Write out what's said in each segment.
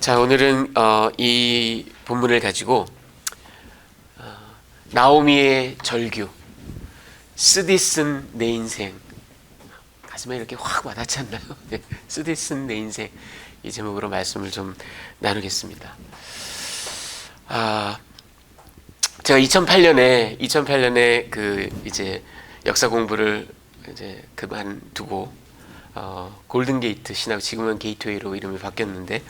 자, 오늘은 이 본문을 가지고 나오미의 절규, 쓰디쓴 내 인생, 가슴에 이렇게 확 와닿지 않나요? 네, 쓰디쓴 내 인생, 이 제목으로 말씀을 좀 나누겠습니다. 제가 2008년에 그 이제 역사 공부를 이제 그만두고 골든게이트 신학, 지금은 게이트웨이로 이름이 바뀌었는데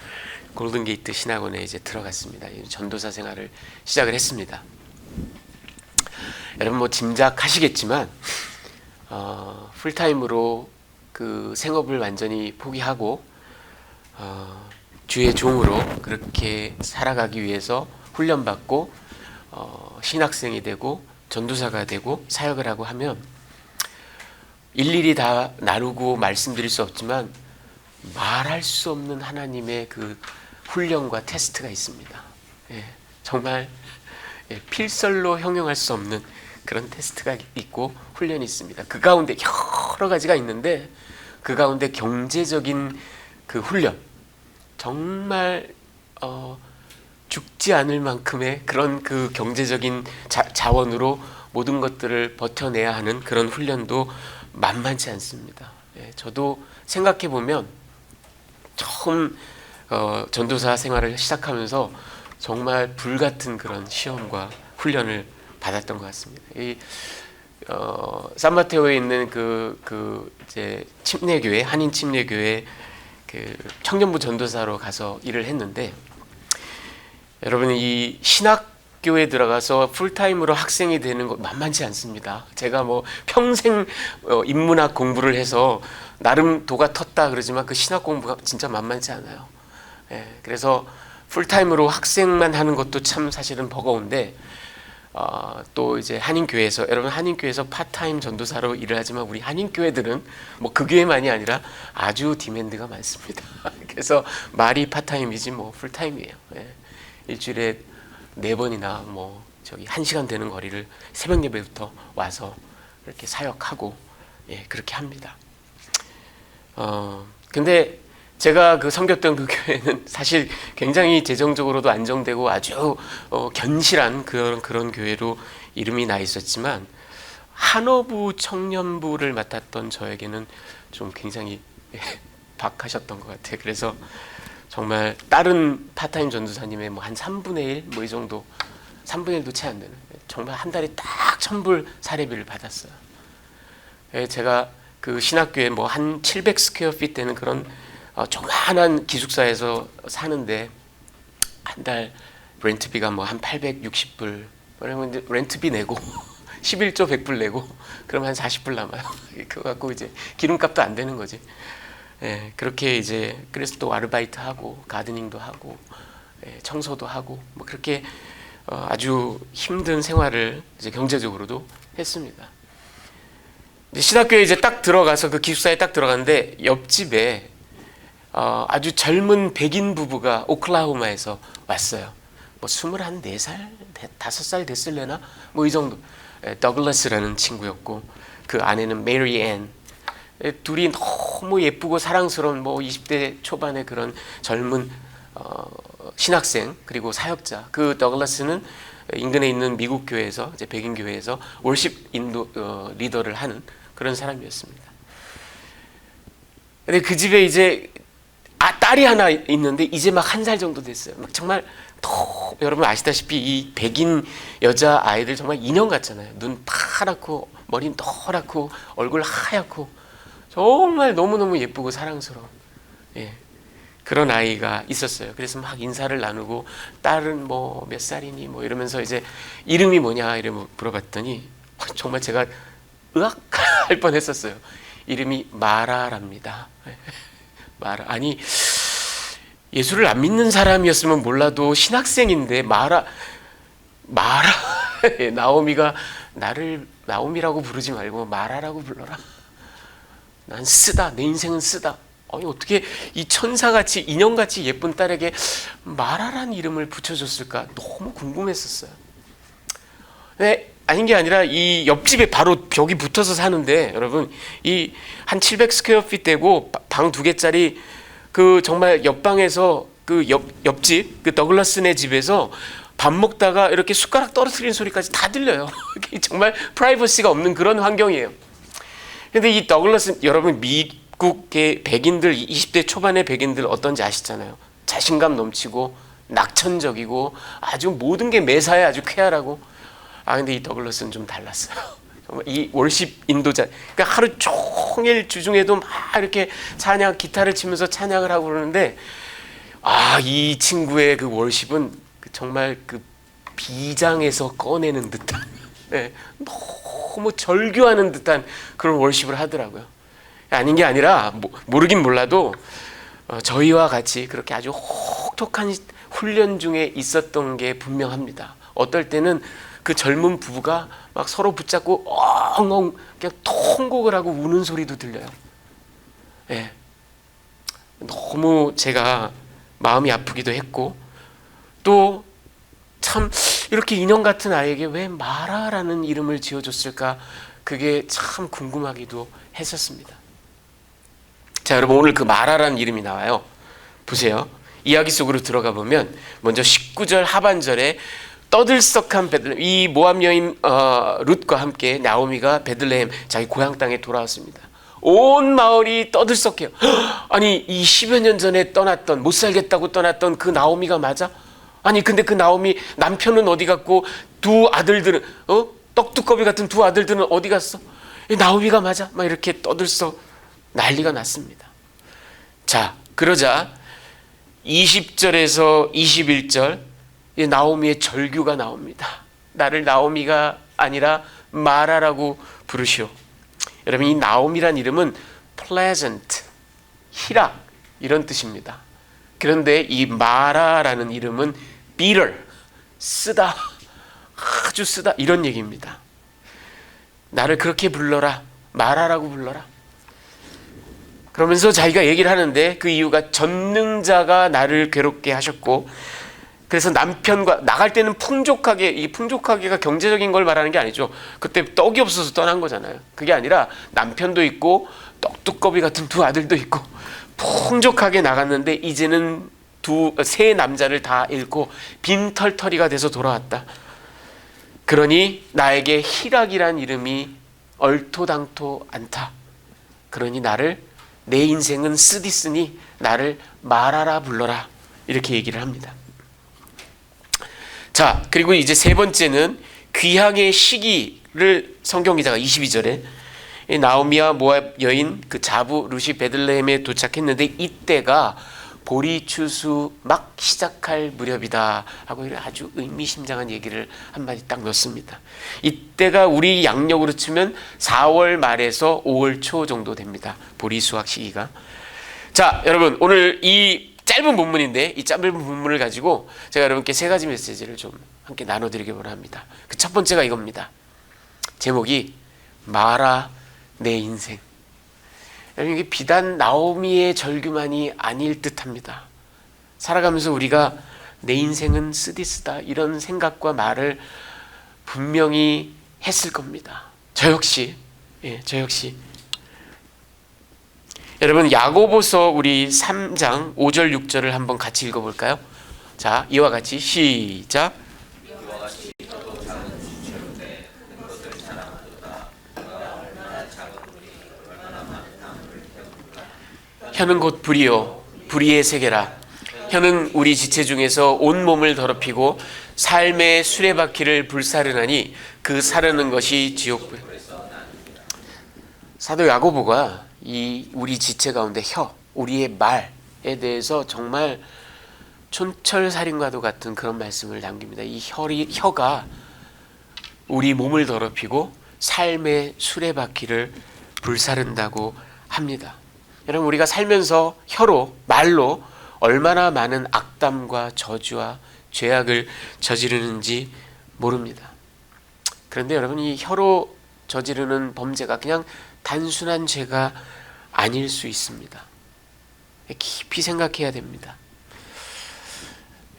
골든게이트 신학원에 이제 들어갔습니다. 전도사 생활을 시작을 했습니다. 여러분 뭐 짐작하시겠지만 풀타임으로 그 생업을 완전히 포기하고 주의 종으로 그렇게 살아가기 위해서 훈련받고 신학생이 되고 전도사가 되고 사역을 하고 하면 일일이 다 나누고 말씀드릴 수 없지만 말할 수 없는 하나님의 그 훈련과 테스트가 있습니다. 정말 필설로 형용할 수 없는 그런 테스트가 있고 훈련이 있습니다. 그 가운데 여러 가지가 있는데 그 가운데 경제적인 그 훈련, 정말 죽지 않을 만큼의 그런 그 경제적인 자원으로 모든 것들을 버텨내야 하는 그런 훈련도 만만치 않습니다. 저도 생각해 보면 처음 전도사 생활을 시작하면서 정말 불같은 그런 시험과 훈련을 받았던 것 같습니다. 이 산마테오에 있는 그 이제 침례교회, 한인 침례교회 그 청년부 전도사로 가서 일을 했는데, 여러분 이 신학교에 들어가서 풀타임으로 학생이 되는 거 만만치 않습니다. 제가 뭐 평생 인문학 공부를 해서 나름 도가 텄다 그러지만 그 신학 공부가 진짜 만만치 않아요. 그래서 풀타임으로 학생만 하는 것도 참 사실은 버거운데 또 이제 한인교회에서, 여러분 한인교회에서 파타임 전도사로 일을 하지만 우리 한인교회들은 뭐 그 교회만이 아니라 아주 디맨드가 많습니다. 그래서 말이 파타임이지 뭐 풀타임이에요. 일주일에 4번이나 뭐 저기 1시간 되는 거리를 새벽 예배부터 와서 이렇게 사역하고 그렇게 합니다. 근데 제가 그 섬겼던 그 교회는 사실 굉장히 재정적으로도 안정되고 아주 견실한 그런 교회로 이름이 나 있었지만, 한어부 청년부를 맡았던 저에게는 좀 굉장히 박하셨던 것 같아요. 그래서 정말 다른 파타임 전도사님의 뭐 한 3분의 1 뭐 이 정도, 3분의 1도 채 안 되는, 정말 한 달에 딱 1,000불 사례비를 받았어요. 제가 그 신학교에 뭐 한 700 스퀘어 핏 되는 그런 조그만한 기숙사에서 사는데 한 달 렌트비가 뭐 한 860불, 그러면 렌트비 내고 11조 100불 내고 그럼 한 40불 남아요. 그거 갖고 이제 기름값도 안 되는 거지. 그렇게 이제 그래서 또 아르바이트 하고 가드닝도 하고 청소도 하고 뭐 그렇게 아주 힘든 생활을 이제 경제적으로도 했습니다. 신학교에 이제 딱 들어가서 그 기숙사에 딱 들어갔는데 옆집에 아주 젊은 백인 부부가 오클라호마에서 왔어요. 뭐 24살, 5살 됐을래나? 뭐 이 정도. 더글라스라는 친구였고 그 아내는 메리 앤. 둘이 너무 예쁘고 사랑스러운 뭐 20대 초반의 그런 젊은 신학생 그리고 사역자. 그 더글라스는 인근에 있는 미국 교회에서, 이제 백인 교회에서 월십 리더를 하는 그런 사람이었습니다. 근데 그 집에 이제 딸이 하나 있는데 이제 막 1살 정도 됐어요. 막 정말 여러분 아시다시피 이 백인 여자 아이들 정말 인형 같잖아요. 눈 파랗고 머리 노랗고 얼굴 하얗고 정말 너무너무 예쁘고 사랑스러운 그런 아이가 있었어요. 그래서 막 인사를 나누고, 딸은 뭐 몇 살이니 뭐 이러면서 이제 이름이 뭐냐 이러면 물어봤더니 정말 제가 으악할 뻔했었어요. 이름이 마라랍니다. 마라. 아니 예수를 안 믿는 사람이었으면 몰라도 신학생인데 마라 나오미가 나를 나오미라고 부르지 말고 마라라고 불러라. 난 쓰다, 내 인생은 쓰다. 아니 어떻게 이 천사같이 인형같이 예쁜 딸에게 마라란 이름을 붙여줬을까 너무 궁금했었어요. 근데 아닌 게 아니라 이 옆집에 바로 벽이 붙어서 사는데, 여러분 이 한 700 스퀘어 핏 되고 방 2개짜리 그 정말 옆방에서 그 옆집 그 더글라스네 집에서 밥 먹다가 이렇게 숟가락 떨어뜨리는 소리까지 다 들려요. 정말 프라이버시가 없는 그런 환경이에요. 근데 이 더글라스, 여러분 미국의 백인들, 20대 초반의 백인들 어떤지 아시잖아요. 자신감 넘치고 낙천적이고 아주 모든 게 매사에 아주 쾌활하고. 근데 이 더글라스는 좀 달랐어요. 이 월십 인도자, 그러니까 하루 종일 주중에도 막 이렇게 찬양, 기타를 치면서 찬양을 하고 그러는데, 이 친구의 그 월십은 정말 그 비장에서 꺼내는 듯한, 네, 너무 절규하는 듯한 그런 월십을 하더라고요. 아닌 게 아니라 모르긴 몰라도 저희와 같이 그렇게 아주 혹독한 훈련 중에 있었던 게 분명합니다. 어떨 때는 그 젊은 부부가 막 서로 붙잡고 엉엉 그냥 통곡을 하고 우는 소리도 들려요. 예. 너무 제가 마음이 아프기도 했고, 또 참 이렇게 인형 같은 아이에게 왜 마라라는 이름을 지어줬을까, 그게 참 궁금하기도 했었습니다. 자, 여러분 오늘 그 마라라는 이름이 나와요. 보세요. 이야기 속으로 들어가 보면 먼저 19절 하반절에 떠들썩한 베들레헴, 이 모압 여인 룻과 함께 나오미가 베들레헴 자기 고향 땅에 돌아왔습니다. 온 마을이 떠들썩해요. 아니 이 10여 년 전에 떠났던, 못 살겠다고 떠났던 그 나오미가 맞아? 아니 근데 그 나오미 남편은 어디 갔고, 두 아들들은 떡두꺼비 같은 두 아들들은 어디 갔어? 이 나오미가 맞아? 막 이렇게 떠들썩 난리가 났습니다. 자, 그러자 20절에서 21절 나오미의 절규가 나옵니다. 나를 나오미가 아니라 마라라고 부르시오. 여러분 이 나오미란 이름은 pleasant, 희락 이런 뜻입니다. 그런데 이 마라라는 이름은 bitter, 쓰다, 아주 쓰다 이런 얘기입니다. 나를 그렇게 불러라, 마라라고 불러라. 그러면서 자기가 얘기를 하는데 그 이유가 전능자가 나를 괴롭게 하셨고, 그래서 남편과 나갈 때는 풍족하게, 이 풍족하게가 경제적인 걸 말하는 게 아니죠. 그때 떡이 없어서 떠난 거잖아요. 그게 아니라 남편도 있고 떡두꺼비 같은 두 아들도 있고 풍족하게 나갔는데 이제는 세 남자를 다 잃고 빈털터리가 돼서 돌아왔다. 그러니 나에게 희락이란 이름이 얼토당토 않다. 그러니 내 인생은 쓰디쓰니 나를 마라라 불러라. 이렇게 얘기를 합니다. 자, 그리고 이제 세 번째는 귀향의 시기를 성경 기자가 22절에 나오미와 모압 여인 그 자부 룻이 베들레헴에 도착했는데 이때가 보리추수 막 시작할 무렵이다 하고 아주 의미심장한 얘기를 한마디 딱 넣습니다. 이때가 우리 양력으로 치면 4월 말에서 5월 초 정도 됩니다. 보리 수확 시기가. 자, 여러분 오늘 이 짧은 본문인데 이 짧은 본문을 가지고 제가 여러분께 세 가지 메시지를 좀 함께 나눠드리기 원합니다. 그 첫 번째가 이겁니다. 제목이 마라 내 인생. 여러분 이게 비단 나오미의 절규만이 아닐 듯합니다. 살아가면서 우리가 내 인생은 쓰디쓰다 이런 생각과 말을 분명히 했을 겁니다. 저 역시. 여러분 야고보서 우리 3장 5절 6절을 한번 같이 읽어볼까요? 자, 이와 같이 시작. 혀는 곧 불이요 불의의 세계라. 혀는 우리 지체 중에서 온 몸을 더럽히고 삶의 수레바퀴를 불사르나니 그 사르는 것이 지옥불. 사도 야고보가 이 우리 지체 가운데 우리의 말에 대해서 정말 촌철살인과도 같은 그런 말씀을 남깁니다. 이 혀가 우리 몸을 더럽히고 삶의 수레바퀴를 불사른다고 합니다. 여러분 우리가 살면서 말로 얼마나 많은 악담과 저주와 죄악을 저지르는지 모릅니다. 그런데 여러분 이 혀로 저지르는 범죄가 그냥 단순한 죄가 아닐 수 있습니다. 깊이 생각해야 됩니다.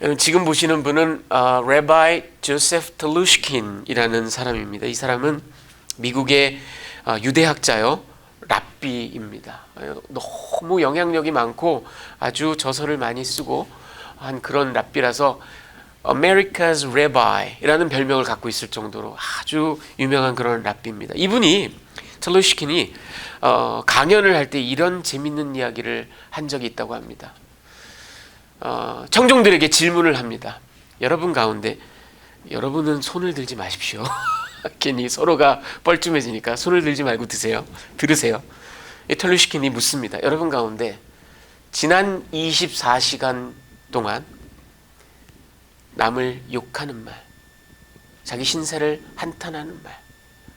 여러분 지금 보시는 분은 레바이 조세프 텔루시킨이라는 사람입니다. 이 사람은 미국의 유대학자요 랍비입니다. 너무 영향력이 많고 아주 저서를 많이 쓰고 한 그런 랍비라서 America's Rabbi라는 별명을 갖고 있을 정도로 아주 유명한 그런 랍비입니다. 이분이 텔루시킨이 강연을 할 때 이런 재밌는 이야기를 한 적이 있다고 합니다. 청중들에게 질문을 합니다. 여러분 가운데 여러분은 손을 들지 마십시오. 괜히 서로가 뻘쭘해지니까 손을 들지 말고 들으세요. 텔루시킨이 묻습니다. 여러분 가운데 지난 24시간 동안 남을 욕하는 말, 자기 신세를 한탄하는 말,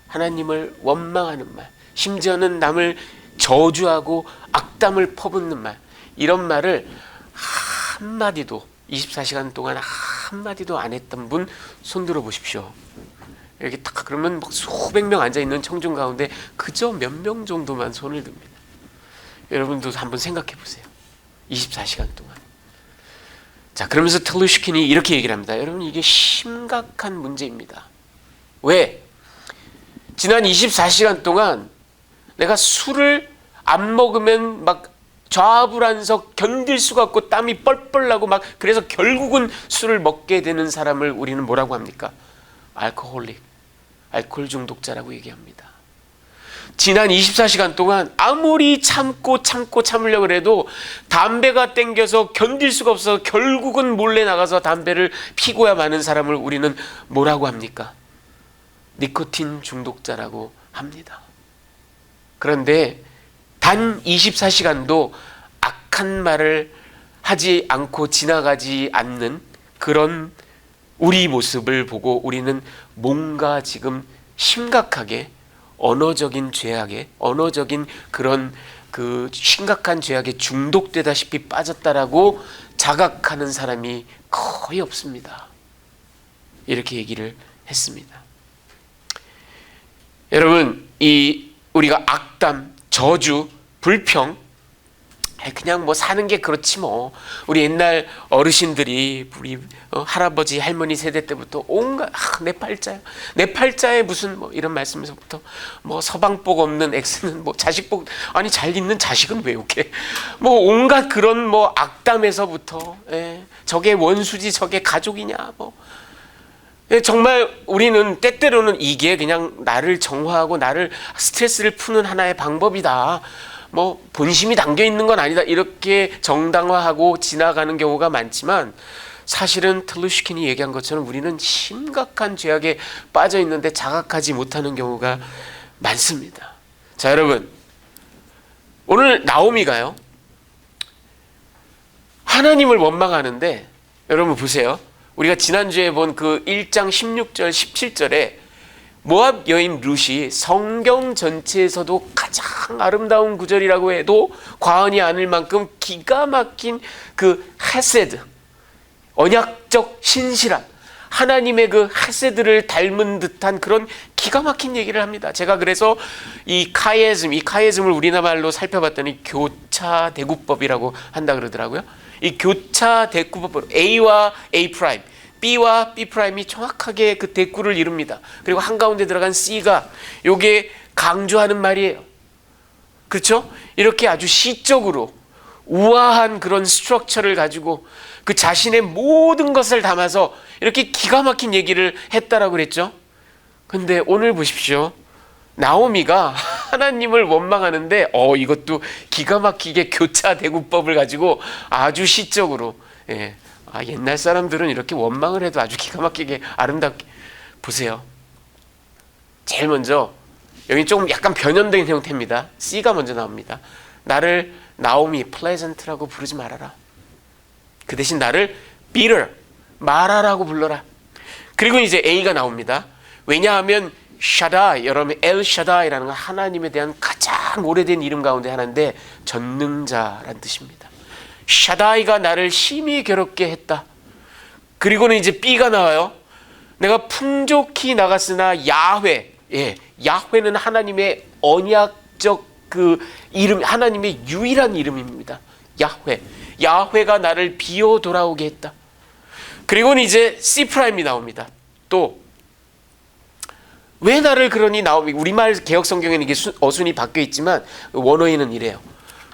하나님을 원망하는 말, 심지어는 남을 저주하고 악담을 퍼붓는 말, 이런 말을 한마디도 24시간 동안 한마디도 안 했던 분 손들어 보십시오. 이렇게 딱 그러면 수백 명 앉아있는 청중 가운데 그저 몇 명 정도만 손을 듭니다. 여러분도 한번 생각해 보세요. 24시간 동안. 자, 그러면서 텔루시킨이 이렇게 얘기를 합니다. 여러분, 이게 심각한 문제입니다. 왜? 지난 24시간 동안 내가 술을 안 먹으면 막 좌불안석 견딜 수가 없고 땀이 뻘뻘 나고 막 그래서 결국은 술을 먹게 되는 사람을 우리는 뭐라고 합니까? 알코홀릭, 알코올 중독자라고 얘기합니다. 지난 24시간 동안 아무리 참으려고 해도 담배가 땡겨서 견딜 수가 없어서 결국은 몰래 나가서 담배를 피고야 마는 사람을 우리는 뭐라고 합니까? 니코틴 중독자라고 합니다. 그런데 단 24시간도 악한 말을 하지 않고 지나가지 않는 그런 우리 모습을 보고 우리는 뭔가 지금 심각하게 언어적인 죄악에, 언어적인 그런 그 심각한 죄악에 중독되다시피 빠졌다라고 자각하는 사람이 거의 없습니다. 이렇게 얘기를 했습니다. 여러분, 우리가 악담, 저주, 불평, 그냥 뭐 사는 게 그렇지 뭐. 우리 옛날 어르신들이 우리 할아버지 할머니 세대 때부터 온갖 내 팔자에 무슨 뭐 이런 말씀에서부터 뭐 서방복 없는 X는 뭐 자식복, 아니 잘 있는 자식은 왜 이렇게 뭐 온갖 그런 뭐 악담에서부터 저게 원수지 저게 가족이냐 뭐. 정말 우리는 때때로는 이게 그냥 나를 정화하고 나를 스트레스를 푸는 하나의 방법이다. 뭐 본심이 담겨 있는 건 아니다. 이렇게 정당화하고 지나가는 경우가 많지만 사실은 텔루시킨이 얘기한 것처럼 우리는 심각한 죄악에 빠져 있는데 자각하지 못하는 경우가 많습니다. 자, 여러분, 오늘 나오미가요 하나님을 원망하는데 여러분 보세요. 우리가 지난주에 본 그 1장 16절 17절에 모압 여인 룻이 성경 전체에서도 가장 아름다운 구절이라고 해도 과언이 아닐 만큼 기가 막힌 그 헤세드, 언약적 신실함, 하나님의 그 헤세드를 닮은 듯한 그런 기가 막힌 얘기를 합니다. 제가 그래서 이 카예즘을 우리나라 말로 살펴봤더니 교차대구법이라고 한다 그러더라고요. 이 교차대구법, A와 A 프라임, B와 B 프라임이 정확하게 그 대구를 이룹니다. 그리고 한가운데 들어간 C가 요게 강조하는 말이에요. 그렇죠? 이렇게 아주 시적으로 우아한 그런 스트럭처를 가지고 그 자신의 모든 것을 담아서 이렇게 기가 막힌 얘기를 했다라고 그랬죠. 근데 오늘 보십시오. 나오미가 하나님을 원망하는데 이것도 기가 막히게 교차대구법을 가지고 아주 시적으로 옛날 사람들은 이렇게 원망을 해도 아주 기가 막히게 아름답게 보세요. 제일 먼저 여기 조금 약간 변형된 형태입니다. C가 먼저 나옵니다. 나를 나오미 pleasant라고 부르지 말아라. 그 대신 나를 bitter 마라라고 불러라. 그리고 이제 A가 나옵니다. 왜냐하면 샤다이, 여러분 엘 샤다이라는 건 하나님에 대한 가장 오래된 이름 가운데 하나인데 전능자란 뜻입니다. 샤다이가 나를 심히 괴롭게 했다. 그리고는 이제 B가 나와요. 내가 풍족히 나갔으나 야훼, 야훼는 하나님의 언약적 그 이름, 하나님의 유일한 이름입니다. 야훼가 나를 비워 돌아오게 했다. 그리고는 이제 C 프라임이 나옵니다. 또 왜 나를 그러니 나오미, 우리말 개혁 성경에는 이게 어순이 바뀌어 있지만 원어에는 이래요.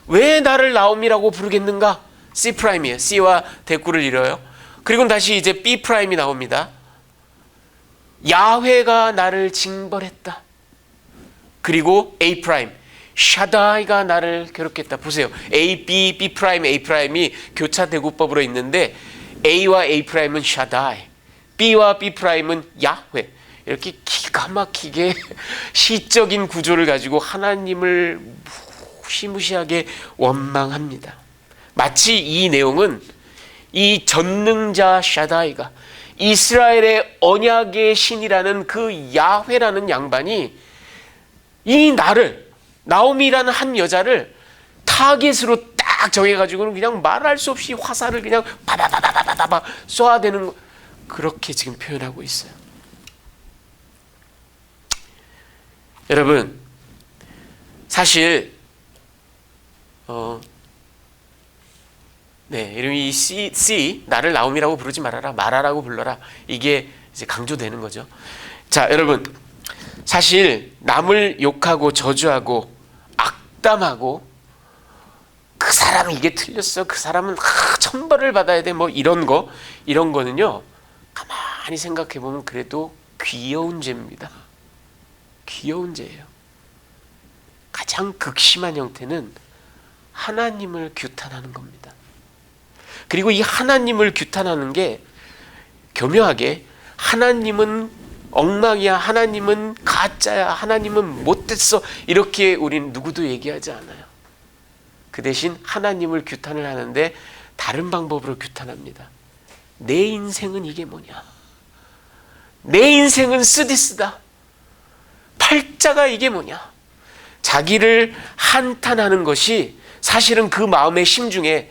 왜 나를 나오미라고 부르겠는가? C 프라임이에요. C와 대꾸를 이뤄요. 그리고 다시 이제 B 프라임이 나옵니다. 야훼가 나를 징벌했다. 그리고 A 프라임, 샤다이가 나를 괴롭겠다. 보세요. A, B, B 프라임, A 프라임이 교차 대구법으로 있는데 A와 A 프라임은 샤다이, B와 B 프라임은 야훼. 이렇게 기가 막히게 시적인 구조를 가지고 하나님을 무시무시하게 원망합니다. 마치 이 내용은 이 전능자 샤다이가 이스라엘의 언약의 신이라는 그 야훼라는 양반이 이 나를, 나오미라는 한 여자를 타겟으로 딱 정해가지고는 그냥 말할 수 없이 화살을 그냥 바바바바바바바 쏘아대는, 그렇게 지금 표현하고 있어요. 여러분, 사실 이름이 C, 나를 나옴이라고 부르지 말아라, 마라라고 불러라. 이게 이제 강조되는 거죠. 자, 여러분, 사실 남을 욕하고 저주하고 악담하고 그 사람은 이게 틀렸어, 그 사람은 천벌을 받아야 돼, 뭐 이런 거는요, 가만히 생각해 보면 그래도 귀여운 죄입니다. 귀여운 죄예요. 가장 극심한 형태는 하나님을 규탄하는 겁니다. 그리고 이 하나님을 규탄하는 게 교묘하게 하나님은 엉망이야, 하나님은 가짜야, 하나님은 못됐어, 이렇게 우리는 누구도 얘기하지 않아요. 그 대신 하나님을 규탄을 하는데 다른 방법으로 규탄합니다. 내 인생은 이게 뭐냐, 내 인생은 쓰디쓰다, 팔자가 이게 뭐냐. 자기를 한탄하는 것이 사실은 그 마음의 심중에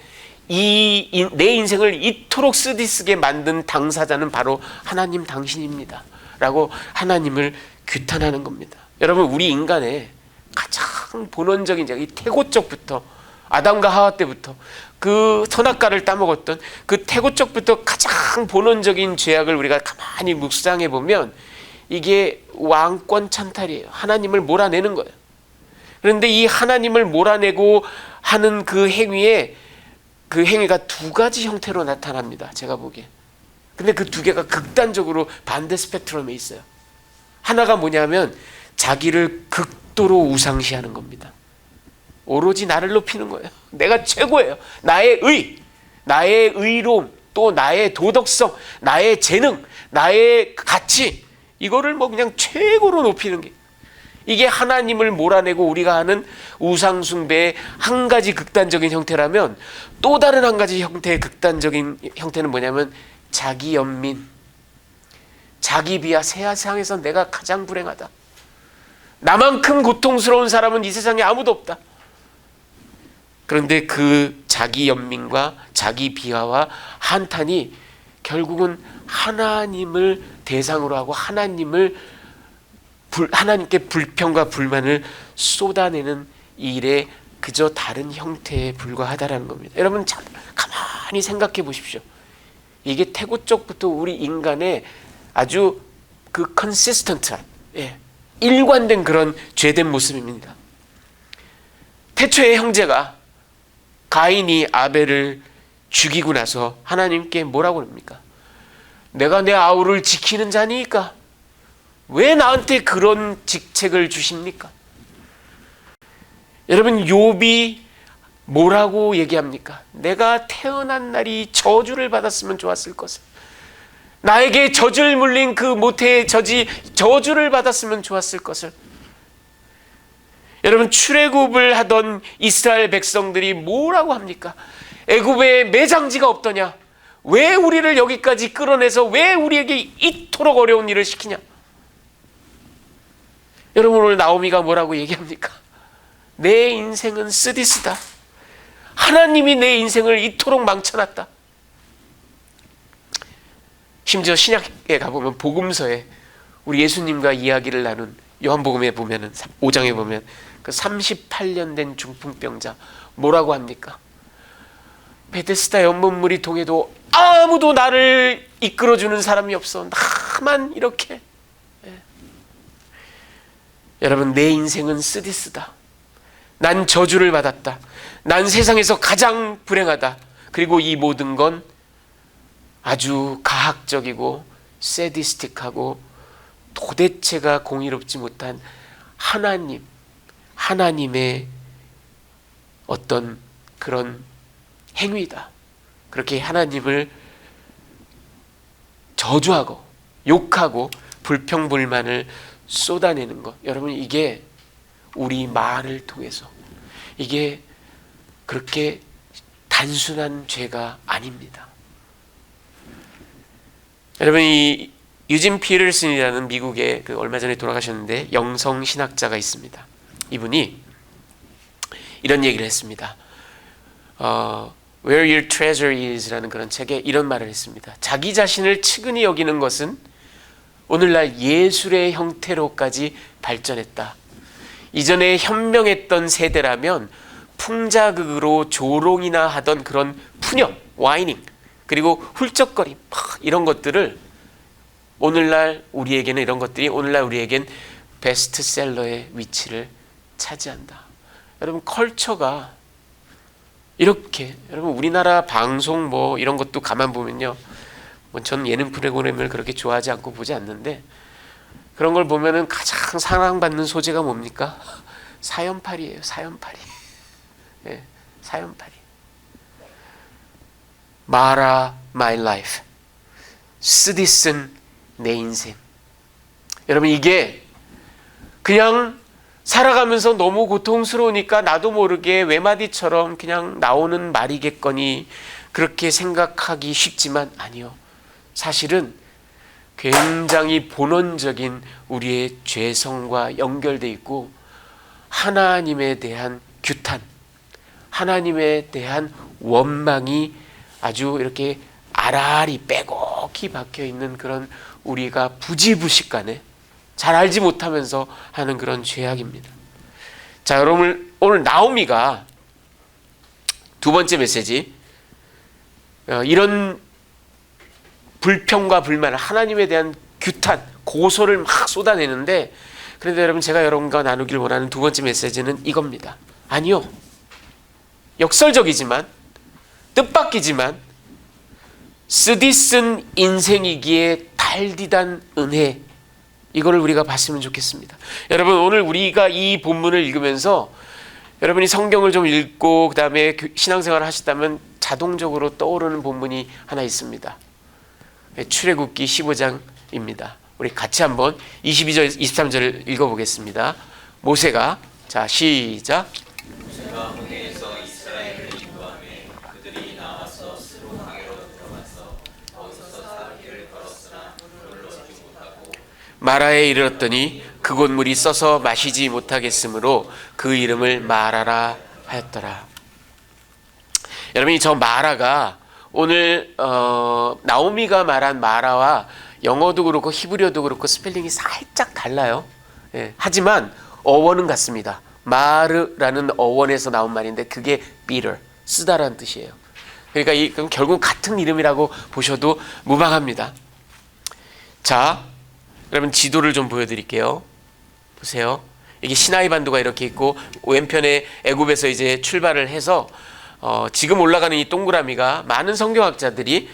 내 인생을 이토록 쓰디쓰게 만든 당사자는 바로 하나님 당신입니다 라고 하나님을 규탄하는 겁니다. 여러분, 우리 인간의 가장 본원적인 이 태고적부터, 아담과 하와 때부터 그 선악과를 따먹었던 그 태고적부터 가장 본원적인 죄악을 우리가 가만히 묵상해 보면 이게 왕권 찬탈이에요. 하나님을 몰아내는 거예요. 그런데 이 하나님을 몰아내고 하는 그 행위가 두 가지 형태로 나타납니다. 제가 보기에. 근데 그 두 개가 극단적으로 반대 스펙트럼에 있어요. 하나가 뭐냐면 자기를 극도로 우상시하는 겁니다. 오로지 나를 높이는 거예요. 내가 최고예요. 나의 의로움, 또 나의 도덕성, 나의 재능, 나의 가치, 이거를 뭐 그냥 최고로 높이는 게, 이게 하나님을 몰아내고 우리가 하는 우상숭배의 한 가지 극단적인 형태라면, 또 다른 한 가지 형태의 극단적인 형태는 뭐냐면 자기 연민, 자기 비하, 세상에서 내가 가장 불행하다, 나만큼 고통스러운 사람은 이 세상에 아무도 없다. 그런데 그 자기 연민과 자기 비하와 한탄이 결국은 하나님을 대상으로 하고 하나님께 불평과 불만을 쏟아내는 일에 그저 다른 형태에 불과하다라는 겁니다. 여러분, 참 가만히 생각해 보십시오. 이게 태고적부터 우리 인간의 아주 그 컨시스턴트한, 일관된 그런 죄된 모습입니다. 태초의 형제가 가인이 아벨을 죽이고 나서 하나님께 뭐라고 합니까? 내가 내 아우를 지키는 자니까 왜 나한테 그런 직책을 주십니까? 여러분, 욥이 뭐라고 얘기합니까? 내가 태어난 날이 저주를 받았으면 좋았을 것을, 나에게 저주를 물린 그 모태의 저주를 받았으면 좋았을 것을. 여러분, 출애굽을 하던 이스라엘 백성들이 뭐라고 합니까? 애굽에 매장지가 없더냐? 왜 우리를 여기까지 끌어내서 왜 우리에게 이토록 어려운 일을 시키냐? 여러분, 오늘 나오미가 뭐라고 얘기합니까? 내 인생은 쓰디쓰다. 하나님이 내 인생을 이토록 망쳐놨다. 심지어 신약에 가보면 복음서에 우리 예수님과 이야기를 나눈 요한복음에 보면은 5장에 보면 그 38년 된 중풍병자 뭐라고 합니까? 베데스다 연못물이 동해도 아무도 나를 이끌어주는 사람이 없어. 나만 이렇게. 여러분, 내 인생은 쓰디쓰다. 난 저주를 받았다. 난 세상에서 가장 불행하다. 그리고 이 모든 건 아주 가학적이고 세디스틱하고 도대체가 공의롭지 못한 하나님의 어떤 그런 행위다. 그렇게 하나님을 저주하고 욕하고 불평불만을 쏟아내는 것. 여러분, 이게 우리 말을 통해서, 이게 그렇게 단순한 죄가 아닙니다. 여러분, 이 유진 피터슨이라는 미국의 얼마 전에 돌아가셨는데 영성 신학자가 있습니다. 이분이 이런 얘기를 했습니다. Where Your Treasure Is라는 그런 책에 이런 말을 했습니다. 자기 자신을 측은히 여기는 것은 오늘날 예술의 형태로까지 발전했다. 이전에 현명했던 세대라면 풍자극으로 조롱이나 하던 그런 푸념, 와이닝, 그리고 훌쩍거림, 이런 것들을 오늘날 우리에게는 이런 것들이 오늘날 우리에겐 베스트셀러의 위치를 차지한다. 여러분, 컬처가 이렇게, 여러분 우리나라 방송 뭐 이런 것도 가만 보면요, 전 예능 프로그램을 그렇게 좋아하지 않고 보지 않는데 그런 걸 보면은 가장 사랑받는 소재가 뭡니까? 사연팔이에요. 사연팔이. 네, 사연팔이. 마라 my life, 스디슨 내 인생. 여러분, 이게 그냥 살아가면서 너무 고통스러우니까 나도 모르게 외마디처럼 그냥 나오는 말이겠거니 그렇게 생각하기 쉽지만 아니요. 사실은 굉장히 본원적인 우리의 죄성과 연결되어 있고 하나님에 대한 규탄, 하나님에 대한 원망이 아주 이렇게 알알이 빼곡히 박혀있는 그런 우리가 부지부식간에 잘 알지 못하면서 하는 그런 죄악입니다. 자, 여러분, 오늘 나오미가 두 번째 메시지, 이런 불평과 불만을, 하나님에 대한 규탄, 고소를 막 쏟아내는데, 그런데 여러분, 제가 여러분과 나누길 원하는 두 번째 메시지는 이겁니다. 아니요, 역설적이지만 뜻밖이지만 쓰디쓴 인생이기에 달디단 은혜, 이거를 우리가 봤으면 좋겠습니다. 여러분, 오늘 우리가 이 본문을 읽으면서 여러분이 성경을 좀 읽고 그 다음에 신앙생활을 하셨다면 자동적으로 떠오르는 본문이 하나 있습니다. 출애굽기 15장입니다. 우리 같이 한번 22절 23절을 읽어보겠습니다. 모세가, 자 시작. 모세가 홍해에서 이스라엘을 인도하매 그들이 나와서 스로 강에로 들어가서 거기서 사흘 길을 걸었으나 물을 얻지 못하고 마라에 이르렀더니 그곳 물이 써서 마시지 못하겠으므로 그 이름을 마라라 하였더라. 여러분이 저 마라가 오늘 나오미가 말한 마라와 영어도 그렇고 히브리어도 그렇고 스펠링이 살짝 달라요. 예, 하지만 어원은 같습니다. 마르라는 어원에서 나온 말인데 그게 bitter, 쓰다라는 뜻이에요. 그러니까 그럼 결국 같은 이름이라고 보셔도 무방합니다. 자, 여러분 지도를 좀 보여드릴게요. 보세요. 이게 시나이 반도가 이렇게 있고 왼편에 애굽에서 이제 출발을 해서 지금 올라가는 이 동그라미가 많은 성경학자들이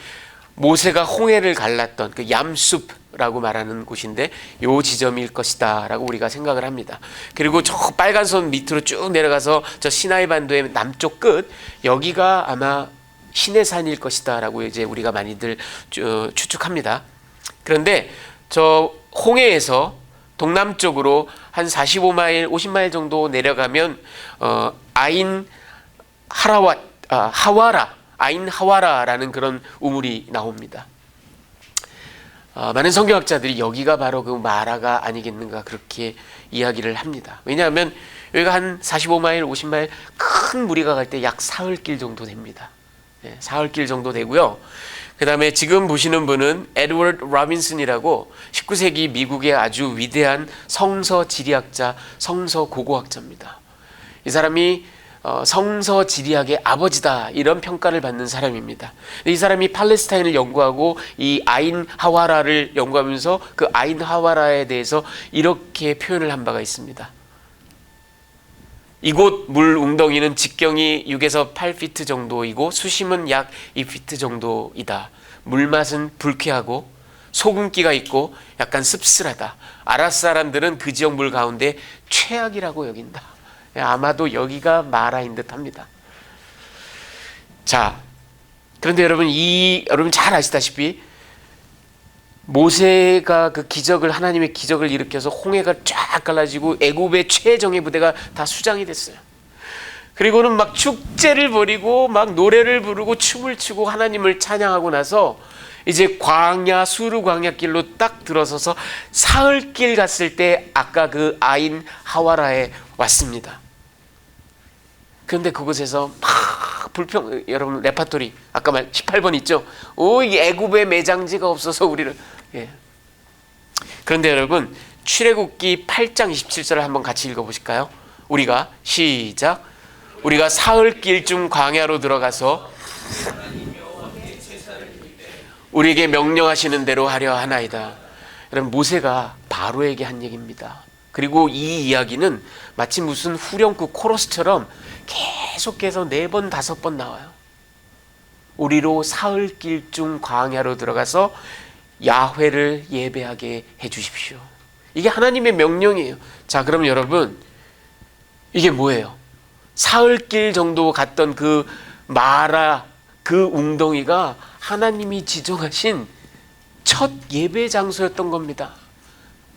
모세가 홍해를 갈랐던 그 얌숲라고 말하는 곳인데 요 지점일 것이다 라고 우리가 생각을 합니다. 그리고 저 빨간 선 밑으로 쭉 내려가서 저 시나이 반도의 남쪽 끝, 여기가 아마 시내산일 것이다 라고 이제 우리가 많이들 추측합니다. 그런데 저 홍해에서 동남쪽으로 한 45마일, 50마일 정도 내려가면 아인 하와라라는 그런 우물이 나옵니다. 많은 성경학자들이 여기가 바로 그 마라가 아니겠는가 그렇게 이야기를 합니다. 왜냐하면 여기가 한 45마일, 50마일 큰 무리가 갈 때 약 사흘길 정도 됩니다. 네, 사흘길 정도 되고요. 그 다음에 지금 보시는 분은 에드워드 로빈슨이라고 19세기 미국의 아주 위대한 성서 지리학자, 성서 고고학자입니다. 이 사람이 성서 지리학의 아버지다 이런 평가를 받는 사람입니다. 이 사람이 팔레스타인을 연구하고 이 아인 하와라를 연구하면서 그 아인 하와라에 대해서 이렇게 표현을 한 바가 있습니다. 이곳 물 웅덩이는 직경이 6에서 8피트 정도이고 수심은 약 2피트 정도이다. 물맛은 불쾌하고 소금기가 있고 약간 씁쓸하다. 아랍 사람들은 그 지역 물 가운데 최악이라고 여긴다. 아마도 여기가 마라인 듯합니다. 자, 그런데 여러분 잘 아시다시피 모세가 그 기적을, 하나님의 기적을 일으켜서 홍해가 쫙 갈라지고 애굽의 최정예 부대가 다 수장이 됐어요. 그리고는 막 축제를 벌이고 막 노래를 부르고 춤을 추고 하나님을 찬양하고 나서 이제 광야, 수르 광야길로 딱 들어서서 사흘길 갔을 때 아까 그 아인 하와라에 왔습니다. 그런데 그곳에서 막 여러분 레파토리 아까 말 18번 있죠? 이 애굽의 매장지가 없어서 우리를 그런데 여러분 출애굽기 8장 27절을 한번 같이 읽어보실까요? 우리가 시작. 우리가 사흘길쯤 광야로 들어가서 우리에게 명령하시는 대로 하려 하나이다. 여러분 모세가 바로에게 한 얘기입니다. 그리고 이 이야기는 마치 무슨 후렴구 코러스처럼 계속해서 4번 5번 나와요. 우리로 사흘길쯤 광야로 들어가서 야훼를 예배하게 해주십시오. 이게 하나님의 명령이에요. 자, 그럼 여러분 이게 뭐예요? 사흘길 정도 갔던 그 마라 그 웅덩이가 하나님이 지정하신 첫 예배 장소였던 겁니다.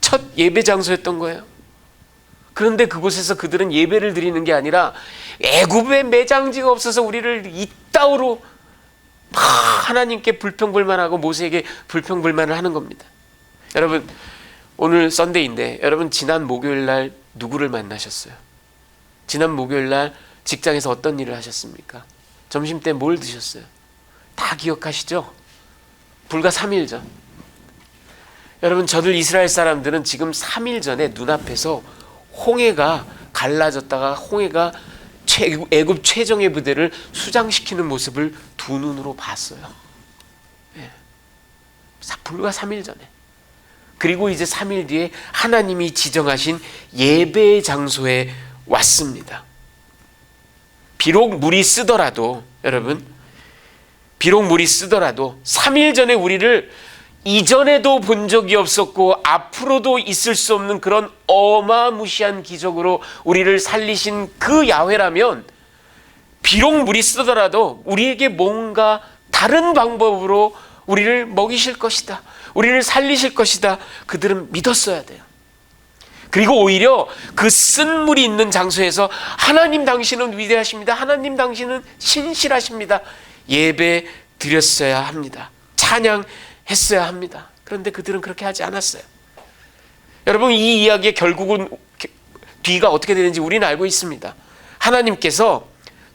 첫 예배 장소였던 거예요. 그런데 그곳에서 그들은 예배를 드리는 게 아니라 애굽에 매장지가 없어서 우리를 이따위로 하나님께 불평불만하고 모세에게 불평불만을 하는 겁니다. 여러분 오늘 썬데이인데 여러분 지난 목요일 날 누구를 만나셨어요? 지난 목요일 날 직장에서 어떤 일을 하셨습니까? 점심 때 뭘 드셨어요? 다 기억하시죠? 불과 3일 전. 여러분 저들 이스라엘 사람들은 지금 3일 전에 눈앞에서 홍해가 갈라졌다가 홍해가 애굽 최정예 부대를 수장시키는 모습을 두 눈으로 봤어요. 예. 불과 3일 전에. 그리고 이제 3일 뒤에 하나님이 지정하신 예배 장소에 왔습니다. 비록 물이 쓰더라도 여러분 비록 물이 쓰더라도 3일 전에 우리를 이전에도 본 적이 없었고 앞으로도 있을 수 없는 그런 어마무시한 기적으로 우리를 살리신 그 야훼라면 비록 물이 쓰더라도 우리에게 뭔가 다른 방법으로 우리를 먹이실 것이다. 우리를 살리실 것이다. 그들은 믿었어야 돼요. 그리고 오히려 그 쓴 물이 있는 장소에서 하나님 당신은 위대하십니다. 하나님 당신은 신실하십니다. 예배 드렸어야 합니다. 찬양했어야 합니다. 그런데 그들은 그렇게 하지 않았어요. 여러분 이 이야기의 결국은 뒤가 어떻게 되는지 우리는 알고 있습니다. 하나님께서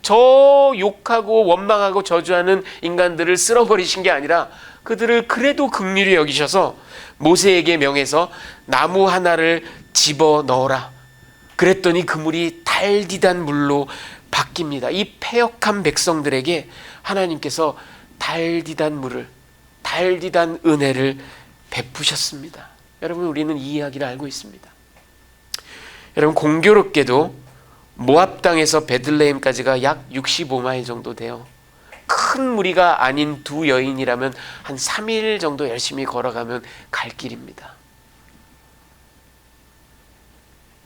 저 욕하고 원망하고 저주하는 인간들을 쓸어버리신 게 아니라 그들을 그래도 긍휼히 여기셔서 모세에게 명해서 나무 하나를 집어넣어라. 그랬더니 그 물이 달디단 물로 바뀝니다. 이 패역한 백성들에게 하나님께서 달디단 물을, 달디단 은혜를 베푸셨습니다. 여러분 우리는 이 이야기를 알고 있습니다. 여러분 공교롭게도 모압 땅에서 베들레헴까지가 약 65마일 정도 돼요. 큰 무리가 아닌 두 여인이라면 한 3일 정도 열심히 걸어가면 갈 길입니다.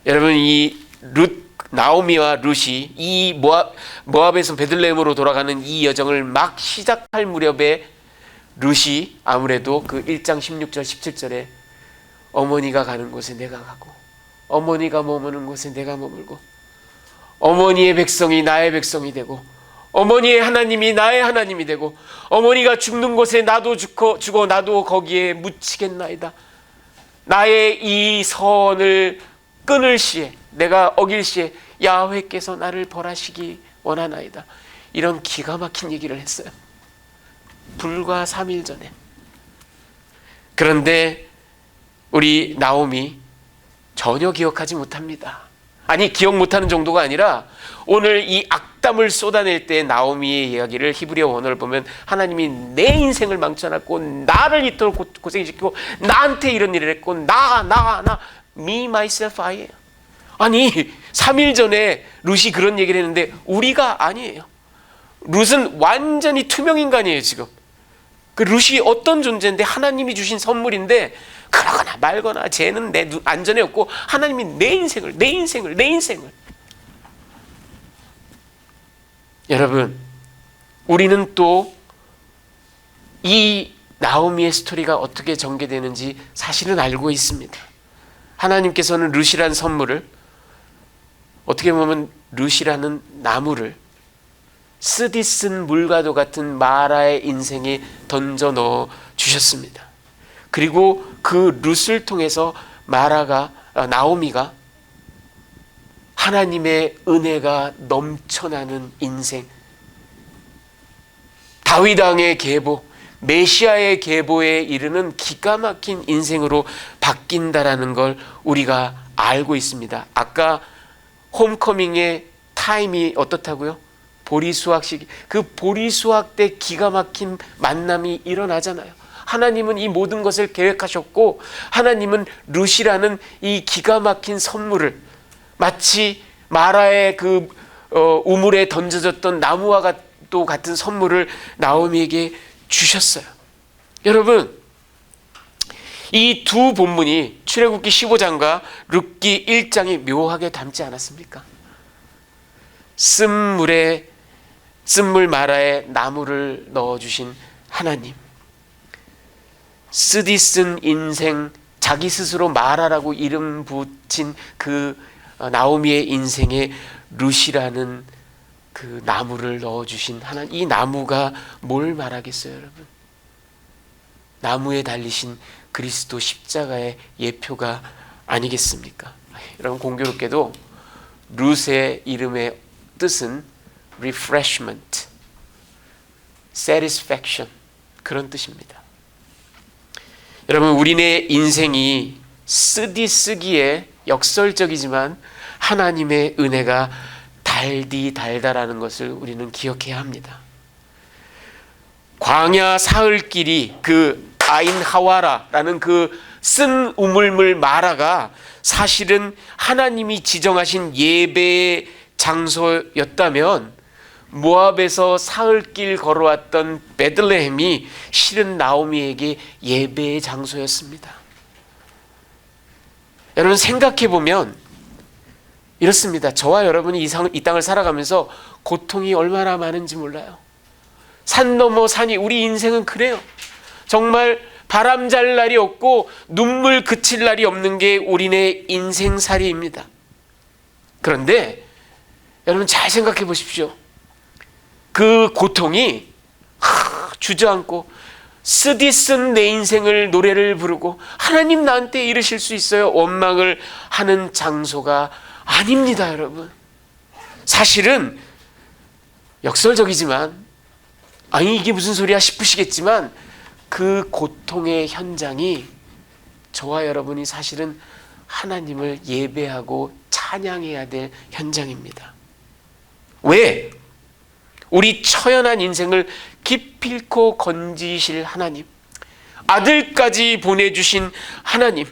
여러분 이 나오미와 룻이 이 모압에서 베들레헴으로 돌아가는 이 여정을 막 시작할 무렵에 룻이 아무래도 그 1장 16절 17절에 어머니가 가는 곳에 내가 가고 어머니가 머무는 곳에 내가 머물고 어머니의 백성이 나의 백성이 되고 어머니의 하나님이 나의 하나님이 되고 어머니가 죽는 곳에 나도 죽어 나도 거기에 묻히겠나이다. 나의 이 선을 끊을 시에 내가 어길 시에 야훼께서 나를 벌하시기 원하나이다. 이런 기가 막힌 얘기를 했어요. 불과 3일 전에. 그런데 우리 나오미 전혀 기억하지 못합니다. 아니 기억 못하는 정도가 아니라 오늘 이 악담을 쏟아낼 때 나오미의 이야기를 히브리어 원어를 보면 하나님이 내 인생을 망쳐놨고 나를 이토록 고생시키고 나한테 이런 일을 했고 나 me myself I am. 아니 3일 전에 룻이 그런 얘기를 했는데 우리가 아니에요. 룻은 완전히 투명 인간이에요. 지금 그 룻이 어떤 존재인데 하나님이 주신 선물인데 그러거나 말거나 쟤는 내 안전에 없고 하나님이 내 인생을 여러분, 우리는 또 이 나오미의 스토리가 어떻게 전개되는지 사실은 알고 있습니다. 하나님께서는 룻이라는 선물을, 어떻게 보면 룻이라는 나무를 쓰디쓴 물과도 같은 마라의 인생에 던져 넣어 주셨습니다. 그리고 그 룻을 통해서 나오미가 하나님의 은혜가 넘쳐나는 인생, 다윗 왕의 계보, 메시아의 계보에 이르는 기가 막힌 인생으로 바뀐다라는 걸 우리가 알고 있습니다. 아까 홈커밍의 타임이 어떻다고요? 보리수확식, 그 보리수확 때 기가 막힌 만남이 일어나잖아요. 하나님은 이 모든 것을 계획하셨고 하나님은 룻이라는 이 기가 막힌 선물을 마치 마라의 그 우물에 던져졌던 나무와 또 같은 선물을 나오미에게 주셨어요. 여러분, 이 두 본문이 출애굽기 15장과 룻기 1장에 묘하게 닮지 않았습니까? 쓴물 마라에 나무를 넣어주신 하나님, 쓰디쓴 인생, 자기 스스로 마라라고 이름 붙인 그 나오미의 인생에 룻이라는 그 나무를 넣어주신 하나님. 이 나무가 뭘 말하겠어요, 여러분? 나무에 달리신 그리스도 십자가의 예표가 아니겠습니까? 여러분, 공교롭게도 룻의 이름의 뜻은 refreshment, satisfaction, 그런 뜻입니다. 여러분, 우리네 인생이 쓰기에 역설적이지만 하나님의 은혜가 달달하는 것을 우리는 기억해야 합니다. 광야 사흘길이 그 아인 하와라라는 그 쓴 우물물 마라가 사실은 하나님이 지정하신 예배의 장소였다면 모압에서 사흘길 걸어왔던 베들레헴이 실은 나오미에게 예배의 장소였습니다. 여러분, 생각해보면 이렇습니다. 저와 여러분이 이 땅을 살아가면서 고통이 얼마나 많은지 몰라요. 산 넘어 산이, 우리 인생은 그래요. 정말 바람 잘 날이 없고 눈물 그칠 날이 없는 게 우리네 인생살이입니다. 그런데 여러분, 잘 생각해 보십시오. 그 고통이 주저앉고 쓰디쓴 내 인생을 노래를 부르고 하나님 나한테 이르실 수 있어요, 원망을 하는 장소가 아닙니다. 여러분, 사실은 역설적이지만 아니 이게 무슨 소리야 싶으시겠지만 그 고통의 현장이 저와 여러분이 사실은 하나님을 예배하고 찬양해야 될 현장입니다. 왜? 우리 처연한 인생을 기필코 건지실 하나님, 아들까지 보내주신 하나님,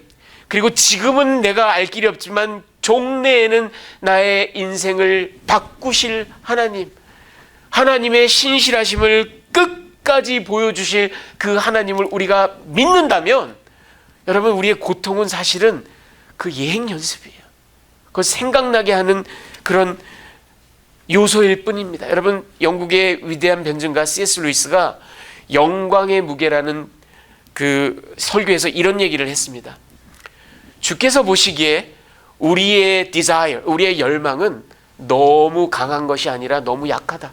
그리고 지금은 내가 알 길이 없지만 종래에는 나의 인생을 바꾸실 하나님, 하나님의 신실하심을 끝까지 보여주실 그 하나님을 우리가 믿는다면 여러분, 우리의 고통은 사실은 그 예행 연습이에요. 그걸 생각나게 하는 그런 요소일 뿐입니다. 여러분, 영국의 위대한 변증가 C.S. 루이스가 영광의 무게라는 그 설교에서 이런 얘기를 했습니다. 주께서 보시기에 우리의 desire, 우리의 열망은 너무 강한 것이 아니라 너무 약하다.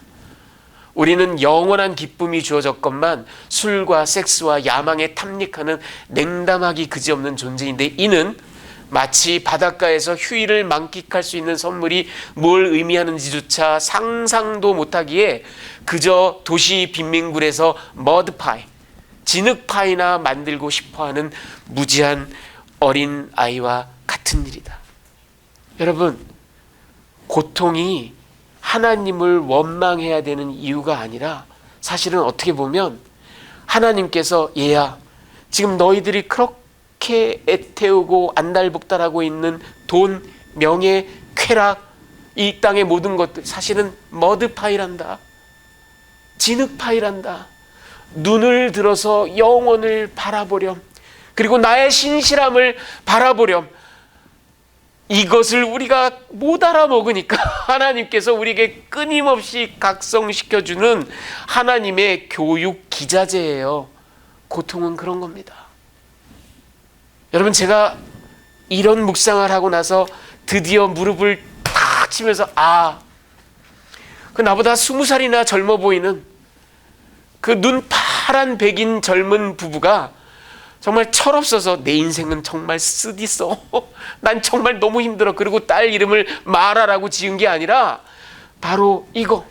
우리는 영원한 기쁨이 주어졌건만 술과 섹스와 야망에 탐닉하는 냉담하기 그지없는 존재인데, 이는 마치 바닷가에서 휴일을 만끽할 수 있는 선물이 뭘 의미하는지조차 상상도 못하기에 그저 도시 빈민굴에서 머드파이, 진흙파이나 만들고 싶어하는 무지한 어린 아이와 같은 일이다. 여러분, 고통이 하나님을 원망해야 되는 이유가 아니라 사실은 어떻게 보면 하나님께서 얘야, 지금 너희들이 그렇게 애태우고 안달복달하고 있는 돈 명예, 쾌락, 이 땅의 모든 것들 사실은 머드파이란다. 진흙파이란다. 눈을 들어서 영혼을 바라보렴. 그리고 나의 신실함을 바라보렴. 이것을 우리가 못 알아먹으니까 하나님께서 우리에게 끊임없이 각성시켜주는 하나님의 교육 기자재예요. 고통은 그런 겁니다. 여러분, 제가 이런 묵상을 하고 나서 드디어 무릎을 탁 치면서 그 나보다 20살이나 젊어 보이는 그 눈 파란 백인 젊은 부부가 정말 철없어서 내 인생은 정말 쓰디써. 난 정말 너무 힘들어. 그리고 딸 이름을 마라라고 지은 게 아니라 바로 이거.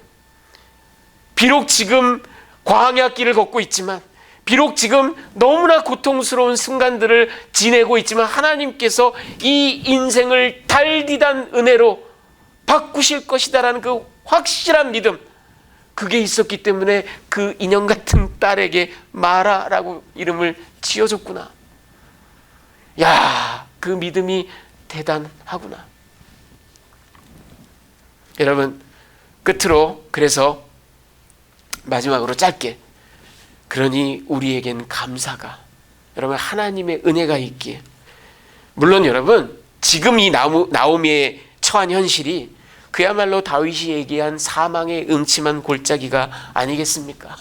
비록 지금 광야길을 걷고 있지만, 비록 지금 너무나 고통스러운 순간들을 지내고 있지만 하나님께서 이 인생을 달디단 은혜로 바꾸실 것이다라는 그 확실한 믿음, 그게 있었기 때문에 그 인형 같은 딸에게 마라라고 이름을 지어줬구나. 야, 그 믿음이 대단하구나. 여러분, 끝으로 그래서 마지막으로 짧게, 그러니 우리에겐 감사가, 여러분, 하나님의 은혜가 있기에, 물론 여러분 지금 이 나오미의 처한 현실이 그야말로 다윗이 얘기한 사망의 음침한 골짜기가 아니겠습니까?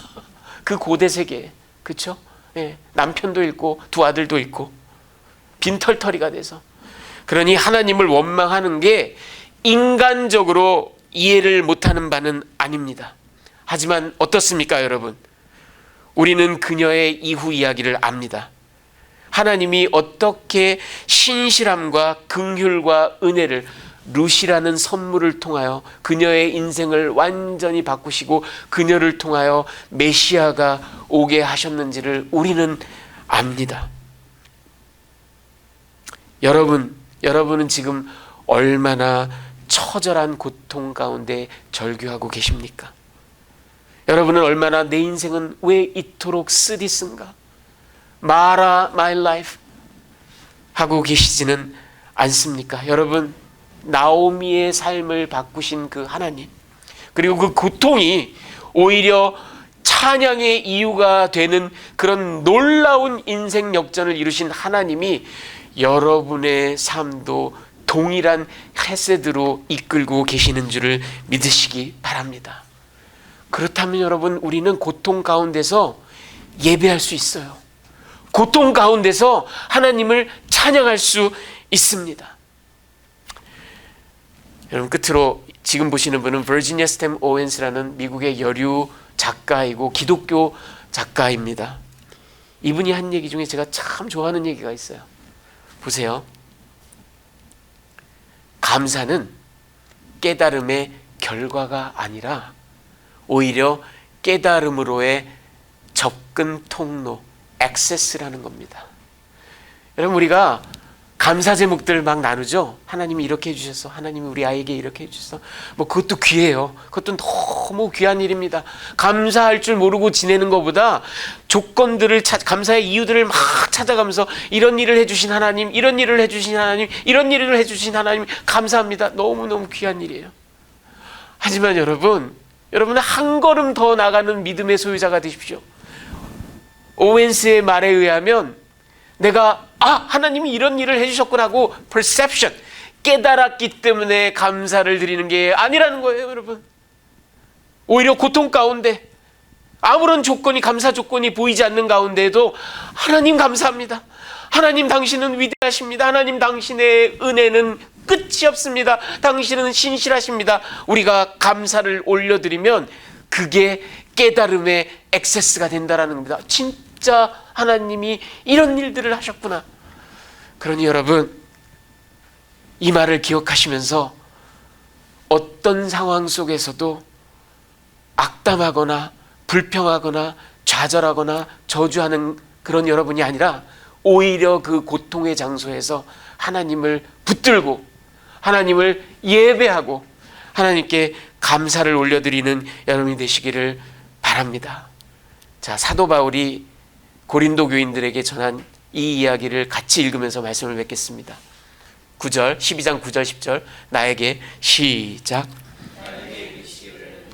그 고대 세계, 그렇죠? 예, 남편도 잃고 두 아들도 잃고 빈털터리가 돼서, 그러니 하나님을 원망하는 게 인간적으로 이해를 못하는 바는 아닙니다. 하지만 어떻습니까, 여러분? 우리는 그녀의 이후 이야기를 압니다. 하나님이 어떻게 신실함과 긍휼과 은혜를, 루시라는 선물을 통하여 그녀의 인생을 완전히 바꾸시고 그녀를 통하여 메시아가 오게 하셨는지를 우리는 압니다. 여러분은 지금 얼마나 처절한 고통 가운데 절규하고 계십니까? 여러분은 얼마나 내 인생은 왜 이토록 쓰디쓴가? 마라 my life 하고 계시지는 않습니까? 여러분, 나오미의 삶을 바꾸신 그 하나님, 그리고 그 고통이 오히려 찬양의 이유가 되는 그런 놀라운 인생 역전을 이루신 하나님이 여러분의 삶도 동일한 헤세드로 이끌고 계시는 줄을 믿으시기 바랍니다. 그렇다면 여러분, 우리는 고통 가운데서 예배할 수 있어요. 고통 가운데서 하나님을 찬양할 수 있습니다. 여러분, 끝으로 지금 보시는 분은 버지니아 스템 오웬스라는 미국의 여류 작가이고 기독교 작가입니다. 이분이 한 얘기 중에 제가 참 좋아하는 얘기가 있어요. 보세요. 감사는 깨달음의 결과가 아니라 오히려 깨달음으로의 접근 통로, 액세스라는 겁니다. 여러분, 우리가 감사 제목들 막 나누죠. 하나님이 이렇게 해주셨어. 하나님이 우리 아이에게 이렇게 해주셨어. 그것도 귀해요. 그것도 너무 귀한 일입니다. 감사할 줄 모르고 지내는 것보다 조건들을 감사의 이유들을 막 찾아가면서 이런 일을 해주신 하나님, 이런 일을 해주신 하나님, 이런 일을 해주신 하나님 감사합니다. 너무너무 귀한 일이에요. 하지만 여러분은 한 걸음 더 나가는 믿음의 소유자가 되십시오. 오웬스의 말에 의하면 내가 하나님이 이런 일을 해주셨구나 하고 perception, 깨달았기 때문에 감사를 드리는 게 아니라는 거예요. 여러분, 오히려 고통 가운데 아무런 조건이, 감사 조건이 보이지 않는 가운데에도 하나님 감사합니다. 하나님 당신은 위대하십니다. 하나님 당신의 은혜는 끝이 없습니다. 당신은 신실하십니다. 우리가 감사를 올려드리면 그게 깨달음의 액세스가 된다는 겁니다. 진짜 하나님이 이런 일들을 하셨구나. 그러니 여러분, 이 말을 기억하시면서 어떤 상황 속에서도 악담하거나 불평하거나 좌절하거나 저주하는 그런 여러분이 아니라 오히려 그 고통의 장소에서 하나님을 붙들고 하나님을 예배하고 하나님께 감사를 올려드리는 여러분이 되시기를 바랍니다. 자, 사도 바울이 고린도 교인들에게 전한 이 이야기를 같이 읽으면서 말씀을 맺겠습니다. 9절, 12장 9절 10절 나에게 시작.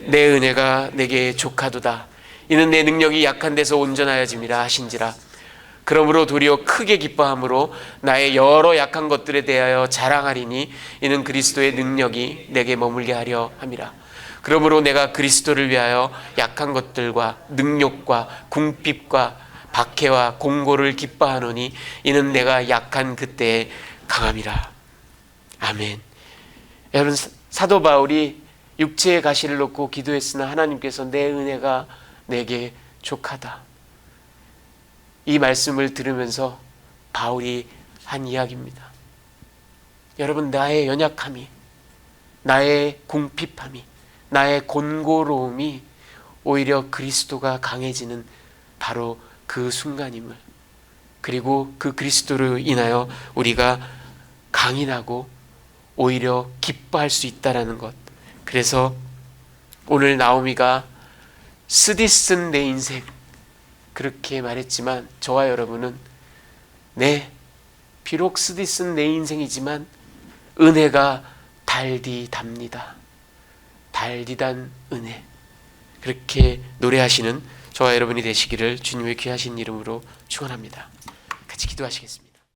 내 은혜가 내게 족하도다. 이는 내 능력이 약한 데서 온전하여짐이라 하신지라. 그러므로 도리어 크게 기뻐함으로 나의 여러 약한 것들에 대하여 자랑하리니 이는 그리스도의 능력이 내게 머물게 하려 함이라. 그러므로 내가 그리스도를 위하여 약한 것들과 능욕과 궁핍과 박해와 공고를 기뻐하노니 이는 내가 약한 그때에 강함이라. 아멘. 여러분, 사도 바울이 육체의 가시를 놓고 기도했으나 하나님께서 내 은혜가 내게 족하다. 이 말씀을 들으면서 바울이 한 이야기입니다. 여러분, 나의 연약함이, 나의 궁핍함이, 나의 곤고로움이 오히려 그리스도가 강해지는 바로 그 순간임을, 그리고 그 그리스도로 인하여 우리가 강인하고 오히려 기뻐할 수 있다라는 것. 그래서 오늘 나오미가 쓰디쓴 내 인생 그렇게 말했지만 저와 여러분은 비록 쓰디쓴 내 인생이지만 은혜가 달디답니다. 달디단 은혜. 그렇게 노래하시는 저와 여러분이 되시기를 주님의 귀하신 이름으로 축원합니다. 같이 기도하시겠습니다.